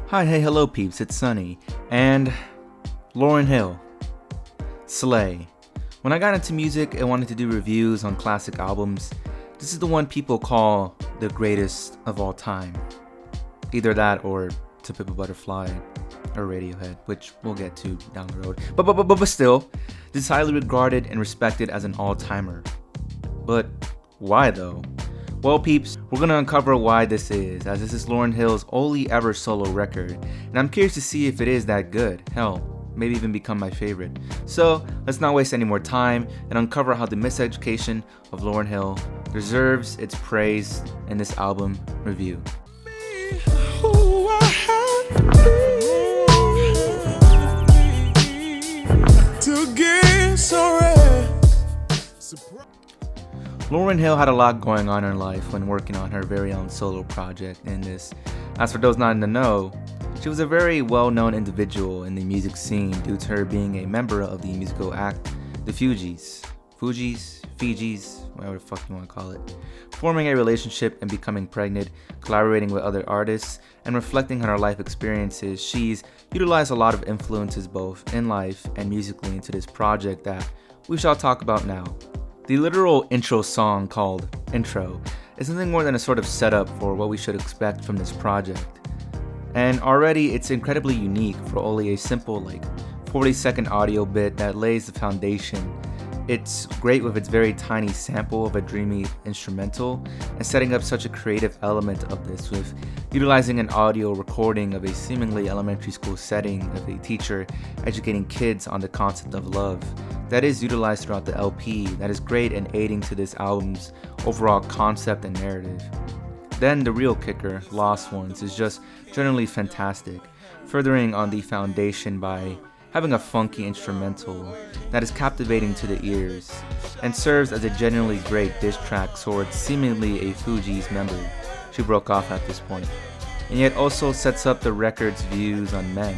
Hi, hey, hello peeps, it's Sunny, and Lauryn Hill, Slay. When I got into music and wanted to do reviews on classic albums, this is the one people call the greatest of all time. Either that or To Pimp a Butterfly or Radiohead, which we'll get to down the road. But still, this is highly regarded and respected as an all-timer. But why though? Well, peeps, we're gonna uncover why this is, as this is Lauryn Hill's only ever solo record, and I'm curious to see if it is that good. Hell, maybe even become my favorite. So, let's not waste any more time and uncover how the miseducation of Lauryn Hill deserves its praise in this album review. Lauryn Hill had a lot going on in her life when working on her very own solo project in this. As for those not in the know, she was a very well-known individual in the music scene due to her being a member of the musical act The Fugees, whatever the fuck you want to call it, forming a relationship and becoming pregnant, collaborating with other artists, and reflecting on her life experiences. She's utilized a lot of influences both in life and musically into this project that we shall talk about now. The literal intro song called Intro is nothing more than a sort of setup for what we should expect from this project. And already it's incredibly unique for only a simple 40-second audio bit that lays the foundation. It's great with its very tiny sample of a dreamy instrumental and setting up such a creative element of this with utilizing an audio recording of a seemingly elementary school setting of a teacher educating kids on the concept of love. That is utilized throughout the LP, that is great in aiding to this album's overall concept and narrative. Then the real kicker, Lost Ones, is just generally fantastic, furthering on the foundation by having a funky instrumental that is captivating to the ears, and serves as a genuinely great diss track towards seemingly a Fugees member. She broke off at this point. And yet also sets up the record's views on men,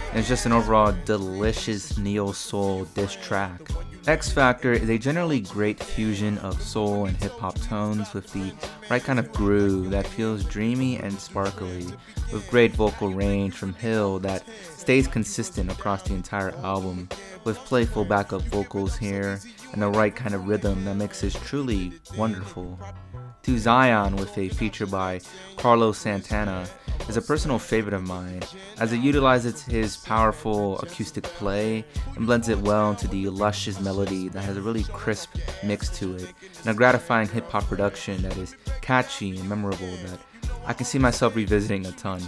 and it's just an overall delicious neo-soul diss track. X Factor is a generally great fusion of soul and hip-hop tones with the right kind of groove that feels dreamy and sparkly, with great vocal range from Hill that stays consistent across the entire album, with playful backup vocals here and the right kind of rhythm that makes this truly wonderful. To Zion with a feature by Carlos Santana is a personal favorite of mine, as it utilizes his powerful acoustic play and blends it well into the luscious melody that has a really crisp mix to it, and a gratifying hip-hop production that is catchy and memorable that I can see myself revisiting a ton.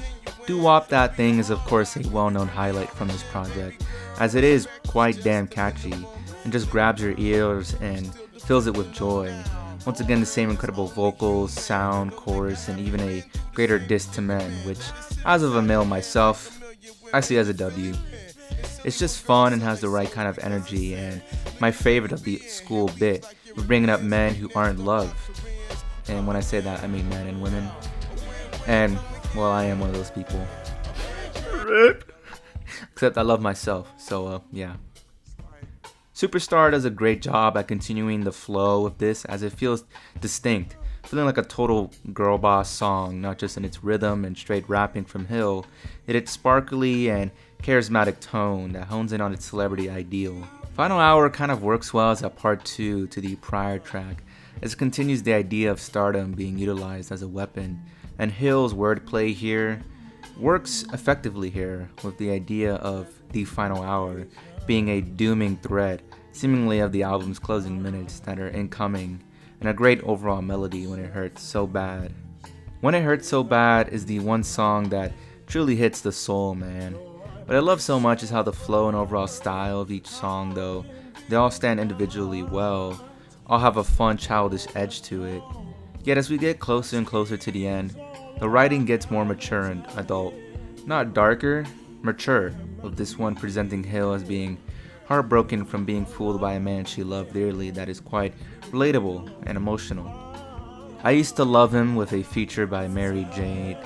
Doo-Wop That Thing is of course a well-known highlight from this project, as it is quite damn catchy and just grabs your ears and fills it with joy. Once again, the same incredible vocals, sound, chorus, and even a greater diss to men, which, as of a male myself, I see as a W. It's just fun and has the right kind of energy, and my favorite of the school bit, with bringing up men who aren't loved. And when I say that, I mean men and women. And, well, I am one of those people. Except I love myself, so, yeah. Superstar does a great job at continuing the flow of this, as it feels distinct, feeling like a total girl boss song, not just in its rhythm and straight rapping from Hill, yet its sparkly and charismatic tone that hones in on its celebrity ideal. Final Hour kind of works well as a part 2 to the prior track, as it continues the idea of stardom being utilized as a weapon, and Hill's wordplay here works effectively here with the idea of the final hour being a dooming threat, seemingly of the album's closing minutes that are incoming, and a great overall melody when it hurts so bad. When It Hurts So Bad is the one song that truly hits the soul, man. What I love so much is how the flow and overall style of each song, though they all stand individually well, all have a fun childish edge to it. Yet as we get closer and closer to the end, the writing gets more mature and adult. Not darker, mature, with this one presenting Hill as being heartbroken from being fooled by a man she loved dearly that is quite relatable and emotional. I Used to Love Him with a feature by Mary J.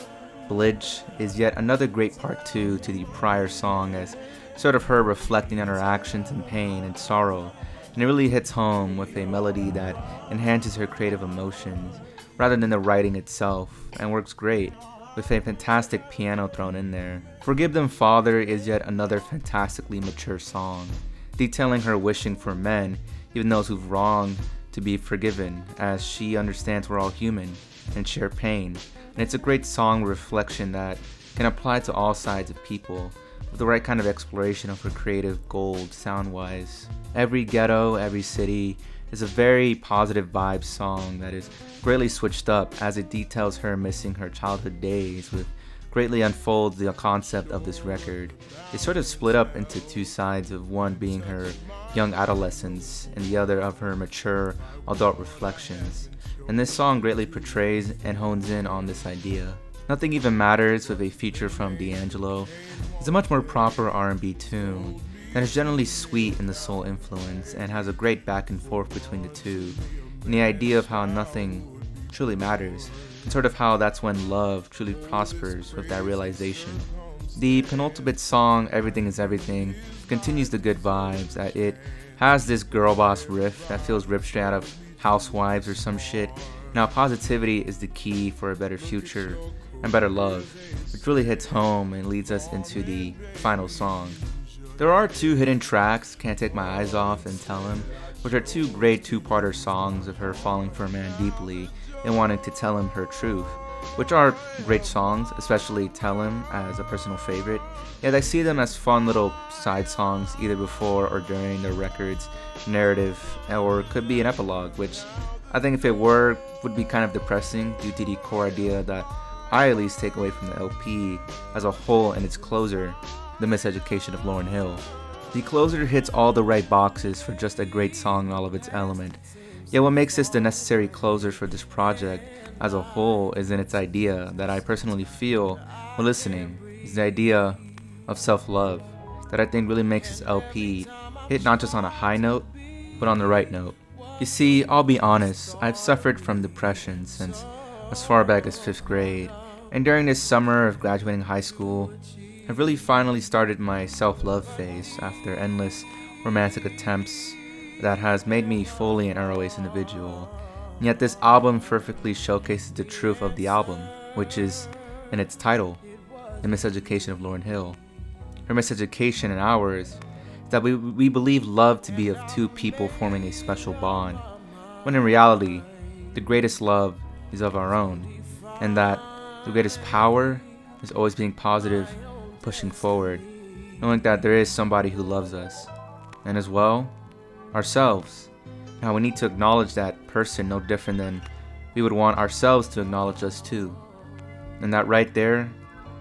Blige is yet another great part 2 to the prior song, as sort of her reflecting on her actions and pain and sorrow, and it really hits home with a melody that enhances her creative emotions rather than the writing itself, and works great. with a fantastic piano thrown in there. Forgive Them Father is yet another fantastically mature song, detailing her wishing for men, even those who've wronged, to be forgiven, as she understands we're all human and share pain. And it's a great song reflection that can apply to all sides of people, with the right kind of exploration of her creative gold sound-wise. Every Ghetto, Every City is a very positive vibe song that is greatly switched up as it details her missing her childhood days, with greatly unfolds the concept of this record. It's sort of split up into two sides, of one being her young adolescence and the other of her mature adult reflections. And this song greatly portrays and hones in on this idea. Nothing Even Matters, with a feature from D'Angelo, is a much more proper R&B tune that is generally sweet in the soul influence and has a great back and forth between the two, and the idea of how nothing truly matters, and sort of how that's when love truly prospers with that realization. The penultimate song, Everything Is Everything, continues the good vibes, that it has this girl boss riff that feels ripped straight out of Housewives or some shit. Now, positivity is the key for a better future and better love, which really hits home and leads us into the final song. There are two hidden tracks, Can't Take My Eyes Off and Tell Him, which are two great two-parter songs of her falling for a man deeply and wanting to tell him her truth, which are great songs, especially Tell Him as a personal favorite. Yet I see them as fun little side songs either before or during the record's narrative, or could be an epilogue, which I think if it were would be kind of depressing due to the core idea that I at least take away from the LP as a whole and its closer, The Miseducation of Lauryn Hill. The closer hits all the right boxes for just a great song in all of its element. Yet what makes this the necessary closer for this project as a whole is in its idea that I personally feel while listening, is the idea of self-love that I think really makes this LP hit not just on a high note, but on the right note. You see, I'll be honest, I've suffered from depression since as far back as 5th grade, and during this summer of graduating high school, I've really finally started my self-love phase after endless romantic attempts that has made me fully an ROH individual. And yet this album perfectly showcases the truth of the album, which is in its title, The Miseducation of Lauryn Hill. Her miseducation and ours is that we believe love to be of two people forming a special bond, when in reality, the greatest love is of our own, and that the greatest power is always being positive, pushing forward, knowing that there is somebody who loves us, and as well, ourselves. Now we need to acknowledge that person no different than we would want ourselves to acknowledge us too. And that right there,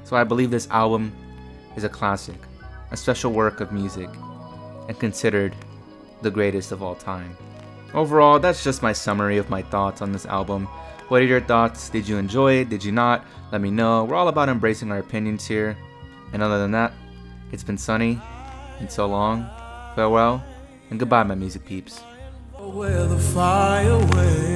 so I believe this album is a classic, a special work of music, and considered the greatest of all time. Overall, that's just my summary of my thoughts on this album. What are your thoughts? Did you enjoy it? Did you not? Let me know. We're all about embracing our opinions here. And other than that, it's been sunny and so long. Farewell and goodbye, my music peeps. Where the fire went.